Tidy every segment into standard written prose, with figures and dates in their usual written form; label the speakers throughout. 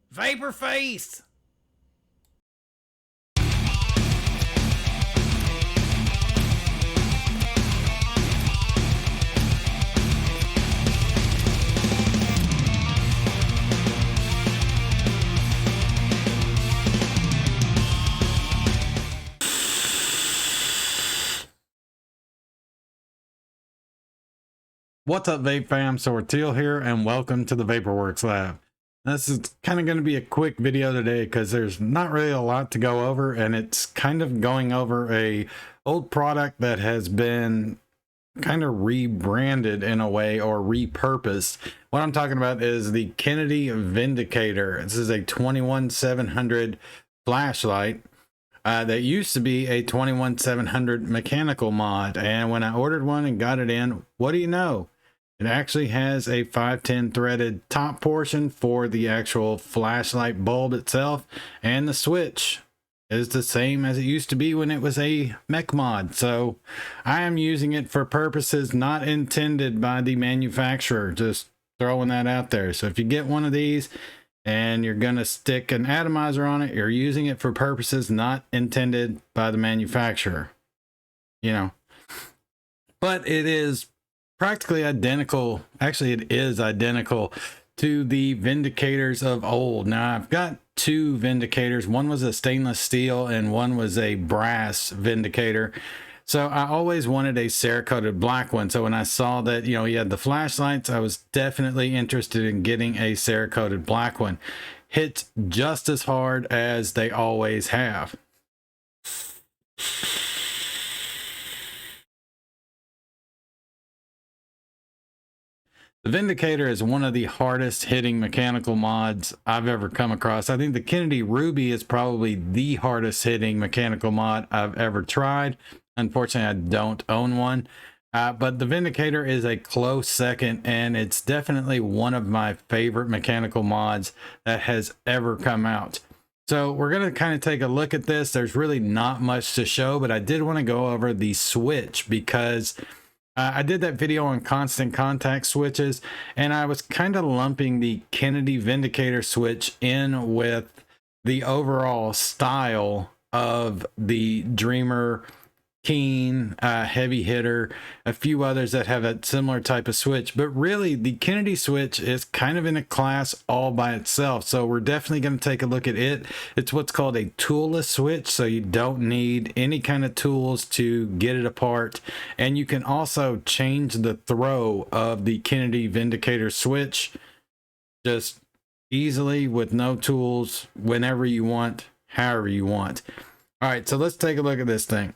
Speaker 1: Vapor face! What's up, Vape fam? Sorteal here, and welcome to the Vaporworks lab. This is kind of going to be a quick video today because there's not really a lot to go over, and it's kind of going over a old product that has been kind of rebranded in a way, or repurposed. What I'm talking about is the Kennedy Vindicator. This is a 21700 flashlight. That used to be a 21700 mechanical mod, and when I ordered one and got it in, what do you know? It actually has a 510 threaded top portion for the actual flashlight bulb itself, and the switch is the same as it used to be when it was a mech mod. So I am using it for purposes not intended by the manufacturer, just throwing that out there. So if you get one of these and you're gonna stick an atomizer on it, you're using it for purposes not intended by the manufacturer, you know. But it is practically identical. Actually, it is identical to the Vindicators of old. Now, I've got two Vindicators. One was a stainless steel and one was a brass Vindicator. So I always wanted a Cerakoted black one. So when I saw that, you had the flashlights, I was definitely interested in getting a Cerakoted black one. Hits just as hard as they always have. The Vindicator is one of the hardest hitting mechanical mods I've ever come across. I think the Kennedy Ruby is probably the hardest hitting mechanical mod I've ever tried. Unfortunately, I don't own one, but the Vindicator is a close second, and it's definitely one of my favorite mechanical mods that has ever come out. So we're going to kind of take a look at this. There's really not much to show, but I did want to go over the switch because I did that video on constant contact switches, and I was kind of lumping the Kennedy Vindicator switch in with the overall style of the Dreamer, Keen, Heavy Hitter, a few others that have a similar type of switch. But really, the Kennedy switch is kind of in a class all by itself. So we're definitely going to take a look at it. It's what's called a toolless switch, so you don't need any kind of tools to get it apart. And you can also change the throw of the Kennedy Vindicator switch just easily with no tools, whenever you want, however you want. All right, so let's take a look at this thing.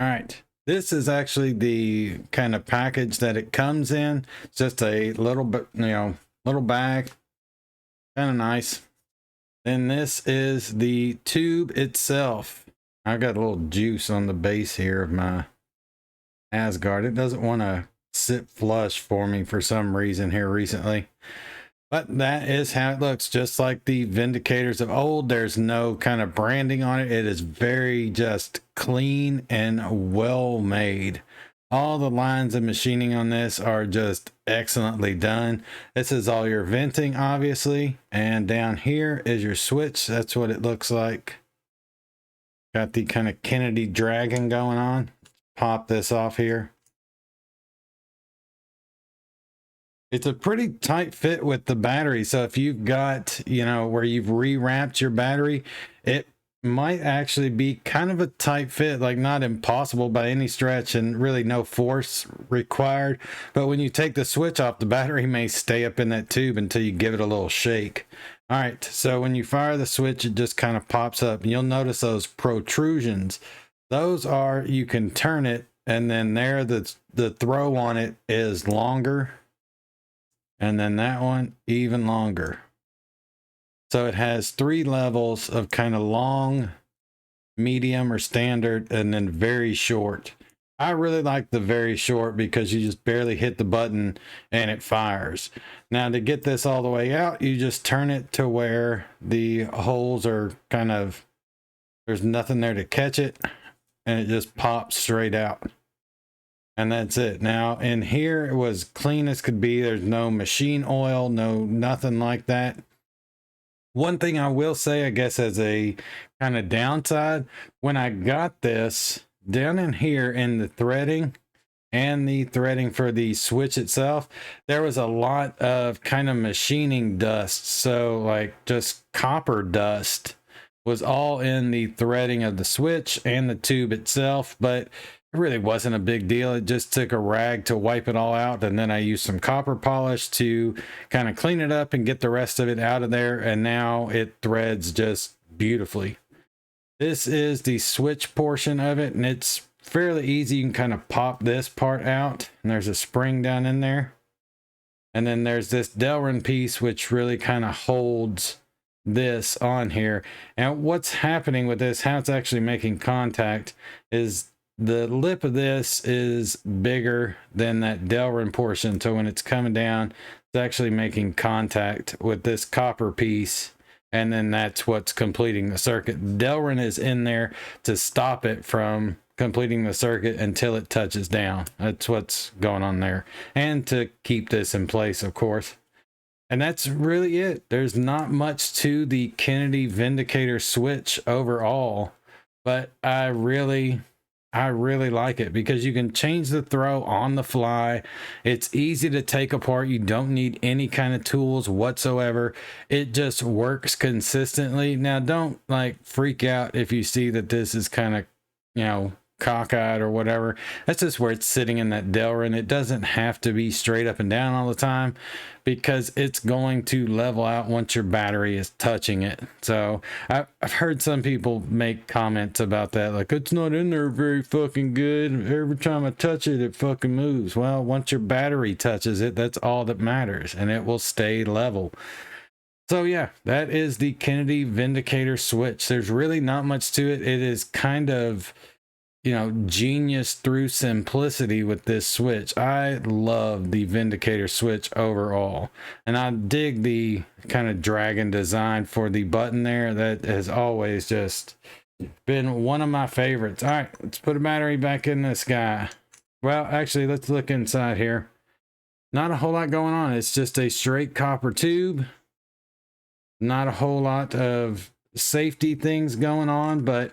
Speaker 1: All right, this is actually the kind of package that it comes in. It's just a little bit, little bag, kind of nice. Then this is the tube itself. I got a little juice on the base here of my Asgard. It doesn't want to sit flush for me for some reason here recently. But that is how it looks, just like the Vindicators of old. There's no kind of branding on it. It is very just clean and well made. All the lines of machining on this are just excellently done. This is all your venting, obviously. And down here is your switch. That's what it looks like. Got the kind of Kennedy dragon going on. Pop this off here. It's a pretty tight fit with the battery. So if you've got, where you've rewrapped your battery, it might actually be kind of a tight fit, like not impossible by any stretch and really no force required. But when you take the switch off, the battery may stay up in that tube until you give it a little shake. All right, so when you fire the switch, it just kind of pops up, and you'll notice those protrusions. Those are, you can turn it, and then there the throw on it is longer. And then that one even longer. So it has three levels of kind of long, medium or standard, and then very short. I really like the very short because you just barely hit the button and it fires. Now to get this all the way out, you just turn it to where the holes are kind of, there's nothing there to catch it, and it just pops straight out. and that's it. Now in here it was clean as could be. There's no machine oil, no nothing like that. One thing I will say, I guess, as a kind of downside, when I got this down in here in the threading and the threading for the switch itself, there was a lot of kind of machining dust. So like just copper dust was all in the threading of the switch and the tube itself, but it really wasn't a big deal. It just took a rag to wipe it all out, and then I used some copper polish to kind of clean it up and get the rest of it out of there, and now it threads just beautifully. This is the switch portion of it, and it's fairly easy. You can kind of pop this part out, and there's a spring down in there. And then there's this Delrin piece, which really kind of holds this on here. And what's happening with this, how it's actually making contact, is the lip of this is bigger than that Delrin portion. So when it's coming down, it's actually making contact with this copper piece. And then that's what's completing the circuit. Delrin is in there to stop it from completing the circuit until it touches down. That's what's going on there. And to keep this in place, of course. And that's really it. There's not much to the Kennedy Vindicator switch overall, but I really like it because you can change the throw on the fly. It's easy to take apart. You don't need any kind of tools whatsoever. It just works consistently. Now, don't like freak out if you see that this is kind of, you know, cockeyed or whatever. That's just where it's sitting in that Delrin. It doesn't have to be straight up and down all the time because it's going to level out once your battery is touching it. So I've heard some people make comments about that, like, it's not in there very fucking good. Every time I touch it, it fucking moves. Well, once your battery touches it, that's all that matters, and it will stay level. So yeah, that is the Kennedy Vindicator switch. There's really not much to it. It is kind of, you know, genius through simplicity with this switch. I love the Vindicator switch overall, and I dig the kind of dragon design for the button there. That has always just been one of my favorites. All right, let's put a battery back in this guy. Well, actually, let's look inside here. Not a whole lot going on. It's just a straight copper tube. Not a whole lot of safety things going on, but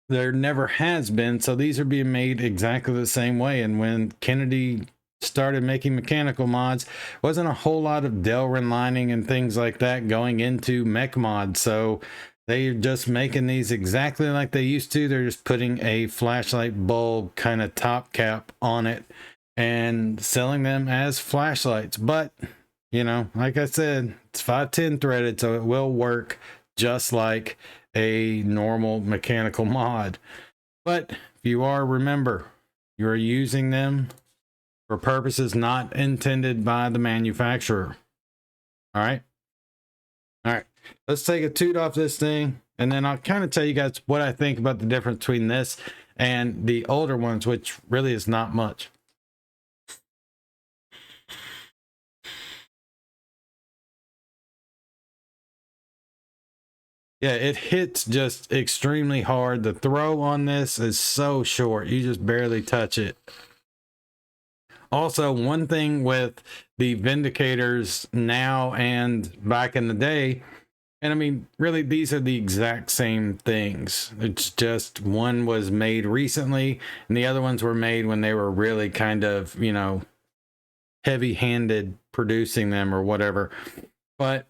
Speaker 1: there never has been. So these are being made exactly the same way. And when Kennedy started making mechanical mods, wasn't a whole lot of Delrin lining and things like that going into mech mods. So they're just making these exactly like they used to. They're just putting a flashlight bulb kind of top cap on it and selling them as flashlights. But, you know, like I said, it's 510 threaded, so it will work just like a normal mechanical mod. But if you are, remember, you're using them for purposes not intended by the manufacturer. All right, let's take a toot off this thing, and then I'll kind of tell you guys what I think about the difference between this and the older ones, which really is not much. Yeah, it hits just extremely hard. The throw on this is so short. You just barely touch it. Also, one thing with the Vindicators now and back in the day, and I mean, really, these are the exact same things. It's just one was made recently and the other ones were made when they were really kind of, you know, heavy-handed producing them or whatever. But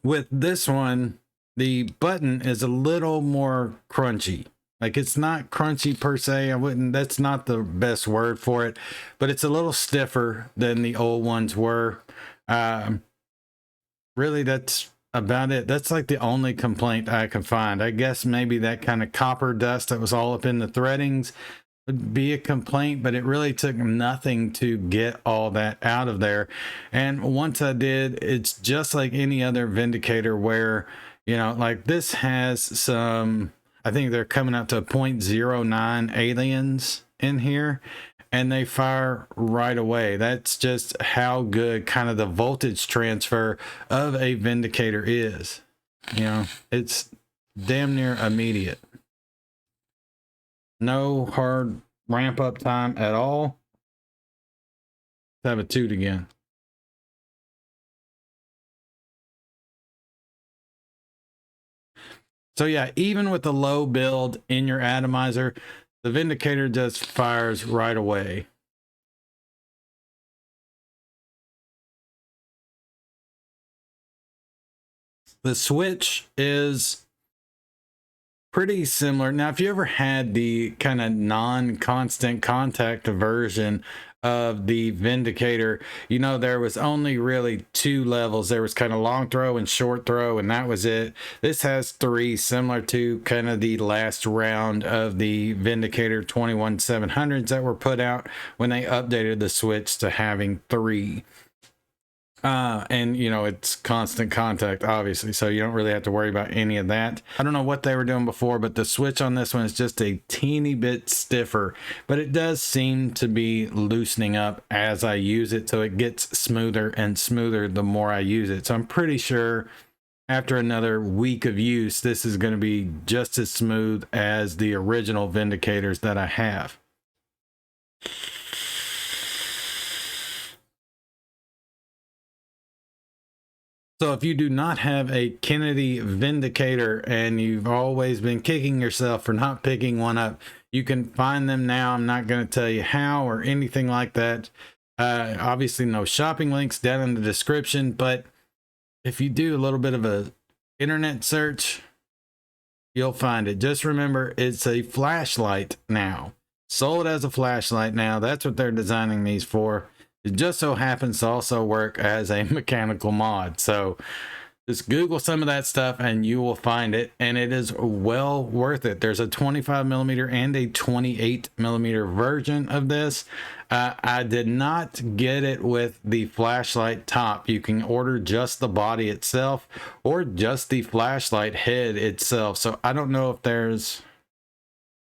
Speaker 1: with this one, the button is a little more crunchy. Like, it's not crunchy per se. That's not the best word for it, but it's a little stiffer than the old ones were. Really, that's about it. That's like the only complaint I can find. I guess maybe that kind of copper dust that was all up in the threadings would be a complaint, but it really took nothing to get all that out of there. And once I did, it's just like any other Vindicator where, you know, like this has some, I think they're coming up to 0.09 aliens in here, and they fire right away. That's just how good kind of the voltage transfer of a Vindicator is. You know, it's damn near immediate. No hard ramp up time at all. Let's have a toot again. So yeah, even with the low build in your atomizer, the Vindicator just fires right away. The switch is pretty similar. Now, if you ever had the kind of non-constant contact version of the Vindicator, you know, there was only really two levels. There was kind of long throw and short throw, and that was it. This has three, similar to kind of the last round of the Vindicator 21700s that were put out when they updated the switch to having three. And you know, it's constant contact, obviously, so you don't really have to worry about any of that. I don't know what they were doing before, but the switch on this one is just a teeny bit stiffer, but it does seem to be loosening up as I use it, so it gets smoother and smoother the more I use it. So I'm pretty sure after another week of use, this is going to be just as smooth as the original Vindicators that I have. So if you do not have a Kennedy Vindicator and you've always been kicking yourself for not picking one up, you can find them now. I'm not going to tell you how or anything like that. Obviously no shopping links down in the description, but if you do a little bit of a internet search, you'll find it. Just remember, it's a flashlight now. Sold as a flashlight now. That's what they're designing these for. It just so happens to also work as a mechanical mod. So just Google some of that stuff and you will find it. And it is well worth it. There's a 25mm and a 28mm version of this. I did not get it with the flashlight top. You can order just the body itself or just the flashlight head itself. So I don't know if there's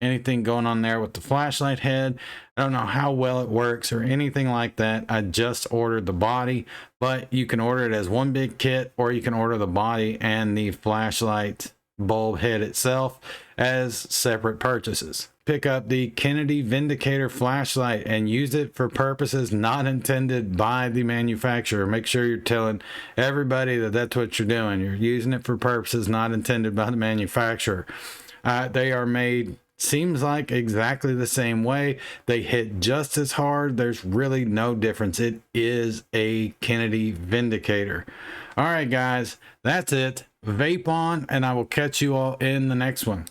Speaker 1: anything going on there with the flashlight head. I don't know how well it works or anything like that. I just ordered the body, but you can order it as one big kit, or you can order the body and the flashlight bulb head itself as separate purchases. Pick up the Kennedy Vindicator Flashlight and use it for purposes not intended by the manufacturer. Make sure you're telling everybody that that's what you're doing. You're using it for purposes not intended by the manufacturer. They are made, seems like, exactly the same way. They hit just as hard. There's really no difference. It is a Kennedy Vindicator. All right, guys, that's it. Vape on, and I will catch you all in the next one.